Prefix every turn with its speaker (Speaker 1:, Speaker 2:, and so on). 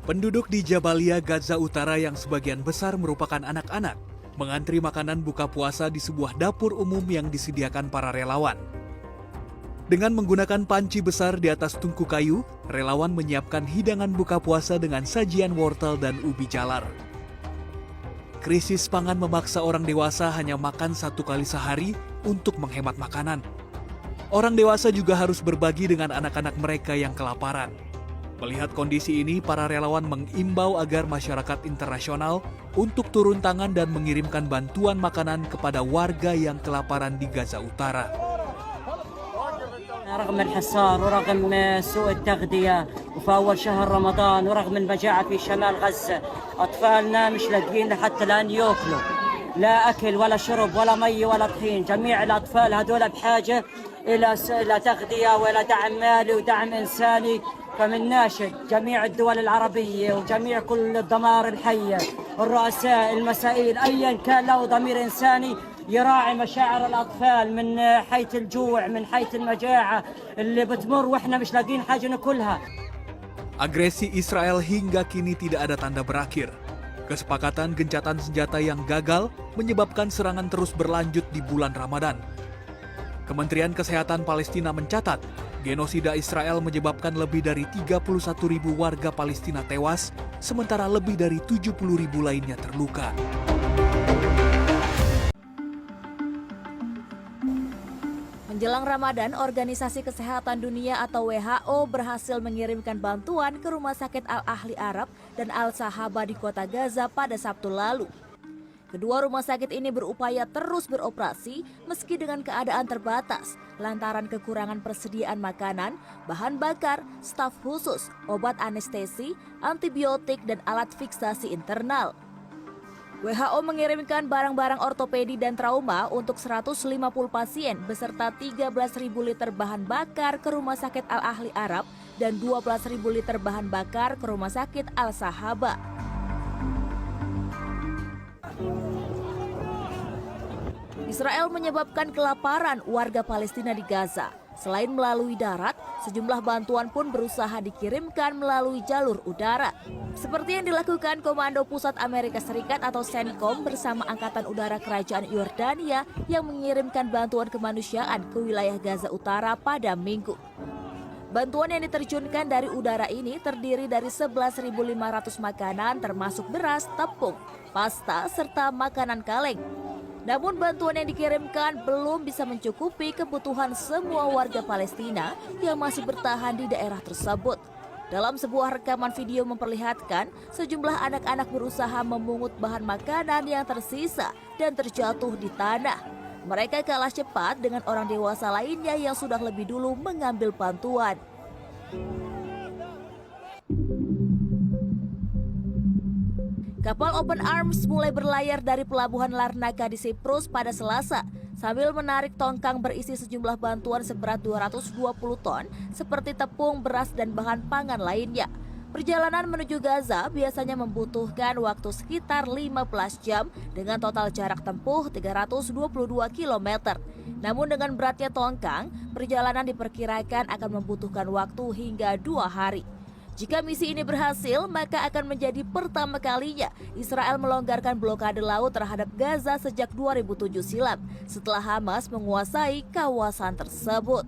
Speaker 1: Penduduk di Jabalia, Gaza Utara yang sebagian besar merupakan anak-anak, mengantri makanan buka puasa di sebuah dapur umum yang disediakan para relawan. Dengan menggunakan panci besar di atas tungku kayu, relawan menyiapkan hidangan buka puasa dengan sajian wortel dan ubi jalar. Krisis pangan memaksa orang dewasa hanya makan 1 kali sehari untuk menghemat makanan. Orang dewasa juga harus berbagi dengan anak-anak mereka yang kelaparan. Melihat kondisi ini, para relawan mengimbau agar masyarakat internasional untuk turun tangan dan mengirimkan bantuan makanan kepada warga yang kelaparan di Gaza Utara.
Speaker 2: رغم الحصار ورغم سوء التغذية وفي أول شهر رمضان ورغم المجاعة في شمال غزة أطفالنا مش لاقيين حتى الآن يأكلوا لا أكل ولا شرب ولا مي ولا طحين جميع الأطفال هذول بحاجة إلى تغذية وإلى دعم مالي ودعم إنساني فمن ناشد جميع الدول العربية وجميع كل الضمائر الحية الرؤساء المسائل أيا كان له ضمير إنساني يراعي مشاعر الأطفال من حيث الجوع من حيث المجاعة اللي بتمر وإحنا مش لاقين حاجة ناكلها.
Speaker 1: Agresi Israel hingga kini tidak ada tanda berakhir. Kesepakatan gencatan senjata yang gagal menyebabkan serangan terus berlanjut di bulan Ramadan. Kementerian Kesehatan Palestina mencatat, genosida Israel menyebabkan lebih dari 31.000 warga Palestina tewas, sementara lebih dari 70.000 lainnya terluka.
Speaker 3: Menjelang Ramadan, Organisasi Kesehatan Dunia atau WHO berhasil mengirimkan bantuan ke Rumah Sakit Al-Ahli Arab dan Al-Sahaba di kota Gaza pada Sabtu lalu. Kedua rumah sakit ini berupaya terus beroperasi meski dengan keadaan terbatas lantaran kekurangan persediaan makanan, bahan bakar, staf khusus, obat anestesi, antibiotik, dan alat fiksasi internal. WHO mengirimkan barang-barang ortopedi dan trauma untuk 150 pasien beserta 13.000 liter bahan bakar ke Rumah Sakit Al-Ahli Arab dan 12.000 liter bahan bakar ke Rumah Sakit Al-Sahaba. Israel menyebabkan kelaparan warga Palestina di Gaza. Selain melalui darat, sejumlah bantuan pun berusaha dikirimkan melalui jalur udara. Seperti yang dilakukan Komando Pusat Amerika Serikat atau CENTCOM bersama Angkatan Udara Kerajaan Yordania yang mengirimkan bantuan kemanusiaan ke wilayah Gaza Utara pada Minggu. Bantuan yang diterjunkan dari udara ini terdiri dari 11.500 makanan termasuk beras, tepung, pasta, serta makanan kaleng. Namun bantuan yang dikirimkan belum bisa mencukupi kebutuhan semua warga Palestina yang masih bertahan di daerah tersebut. Dalam sebuah rekaman video memperlihatkan sejumlah anak-anak berusaha memungut bahan makanan yang tersisa dan terjatuh di tanah. Mereka kalah cepat dengan orang dewasa lainnya yang sudah lebih dulu mengambil bantuan. Kapal Open Arms mulai berlayar dari pelabuhan Larnaca di Siprus pada Selasa sambil menarik tongkang berisi sejumlah bantuan seberat 220 ton seperti tepung, beras, dan bahan pangan lainnya. Perjalanan menuju Gaza biasanya membutuhkan waktu sekitar 15 jam dengan total jarak tempuh 322 km. Namun dengan beratnya tongkang, perjalanan diperkirakan akan membutuhkan waktu hingga 2 hari. Jika misi ini berhasil, maka akan menjadi pertama kalinya Israel melonggarkan blokade laut terhadap Gaza sejak 2007 silam, setelah Hamas menguasai kawasan tersebut.